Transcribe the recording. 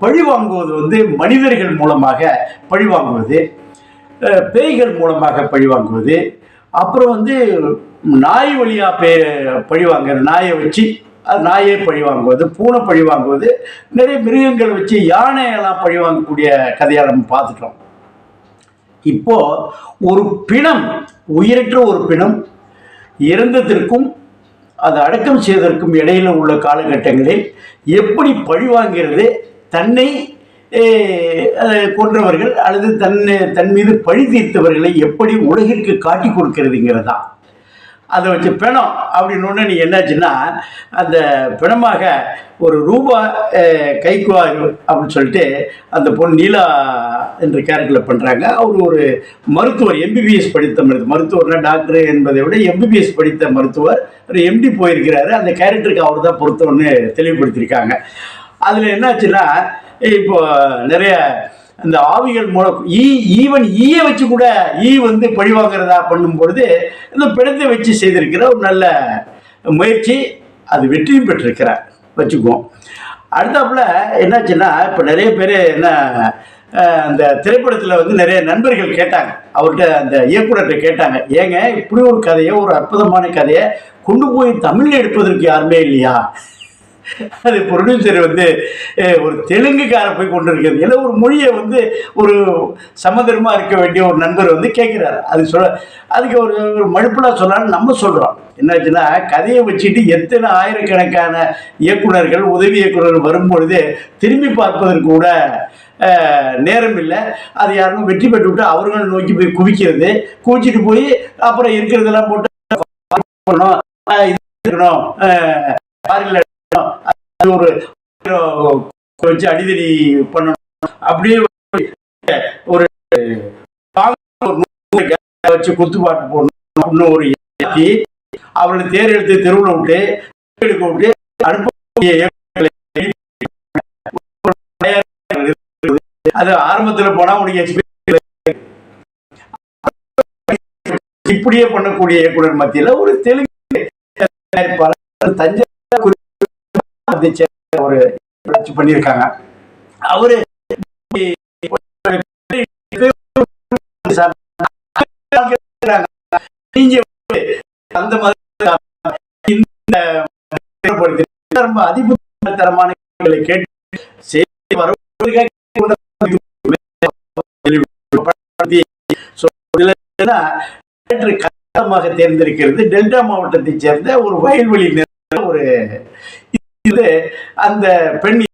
பழி வாங்குவது வந்து மனிதர்கள் மூலமாக பழி வாங்குவது, பேய்கள் மூலமாக பழி வாங்குவது, அப்புறம் வந்து நாய் வழியா பழி வாங்குறது, நாயை வச்சு நாயை பழி வாங்குவது, பூனை பழி வாங்குவது, நிறைய மிருகங்கள் வச்சு யானையெல்லாம் பழி வாங்கக்கூடிய கதையை நம்ம பார்த்துட்டோம். இப்போ ஒரு பிணம், உயிரற்ற ஒரு பிணம் இறந்ததற்கும் அதை அடக்கம் செய்வதற்கும் இடையில உள்ள காலகட்டங்களில் எப்படி பழி வாங்கிறது, தன்னை கொன்றவர்கள் அல்லது தன் மீது பழி தீர்த்தவர்களை எப்படி உலகிற்கு காட்டி கொடுக்கிறதுங்கிறதா. அதை வச்சு பிணம் அப்படின்னு நீ என்னாச்சுன்னா, அந்த பிணமாக ஒரு ரூபா கைக்குவா அப்படின்னு சொல்லிட்டு அந்த பொண்ணு நீலா என்ற கேரக்டரில் பண்ணுறாங்க. அவர் ஒரு மருத்துவர், எம்பிபிஎஸ் படித்த மருத்துவர்னா டாக்டர் என்பதை விட எம்பிபிஎஸ் படித்த மருத்துவர், ஒரு எம்டி போயிருக்கிறாரு. அந்த கேரக்டருக்கு அவர் தான் பொருத்தம்னு தெளிவுபடுத்தியிருக்காங்க. அதில் என்னாச்சுன்னா, இப்போ நிறைய அந்த ஆவிகள் மூலம் ஈவன் ஈயை வச்சு கூட வந்து பழி வாங்குறதா பண்ணும்பொழுது இந்த பிணத்தை வச்சு செய்திருக்கிற ஒரு நல்ல முயற்சி, அது வெற்றியும் பெற்றிருக்கிறார் வச்சுக்குவோம். அடுத்தாப்புல என்னாச்சுன்னா, இப்போ நிறைய பேர் என்ன அந்த திரைப்படத்தில் வந்து நிறைய நண்பர்கள் கேட்டாங்க, அவர்கிட்ட அந்த இயக்குனர்கிட்ட கேட்டாங்க, ஏங்க இப்படி ஒரு கதையை, ஒரு அற்புதமான கதையை கொண்டு போய் தமிழில் எடுப்பதற்கு யாருமே இல்லையா? அது ப்ரொடியூசர் வந்து ஒரு தெலுங்குக்கார போய் கொண்டு இருக்கிறது, இல்லை ஒரு மொழியை வந்து ஒரு சமதர்மா இருக்க வேண்டிய ஒரு நண்பர் வந்து கேட்குறாரு. அதுக்கு ஒரு மழுப்பெல்லாம் சொல்லான்னு நம்ம சொல்கிறோம். என்னாச்சுன்னா, கதையை வச்சுட்டு எத்தனை ஆயிரக்கணக்கான இயக்குனர்கள், உதவி இயக்குனர்கள் வரும்பொழுது திரும்பி பார்ப்பதற்கு கூட நேரம் இல்லை. அது யாரும் வெற்றி பெற்று விட்டு அவர்களை நோக்கி போய் குவிக்கிறது, குவிச்சிட்டு போய் அப்புறம் இருக்கிறதெல்லாம் போட்டு இருக்கணும், ஒரு வச்சு அடிதடி பண்ணணும், அப்படியே ஒரு வச்சு குத்துப்பாட்டு போடணும், ஒரு அவர்களை தேர் எடுத்து தெருவில் விட்டு அனுப்ப. அது ஆரம்பத்தில் போனா உனக்கு இப்படியே பண்ணக்கூடிய இயக்குனர் மத்தியில் ஒரு தெலுங்கு தஞ்சை ஒரு பண்ணியிருக்காங்க. அவரு அந்த மாதிரி ரொம்ப அதிபுத்தரமான கேட்டு தேர்ந்தெடுக்கிறது டெல்டா மாவட்டத்தை சேர்ந்த ஒரு வயல்வெளி ஒரு இது. அந்த பெண்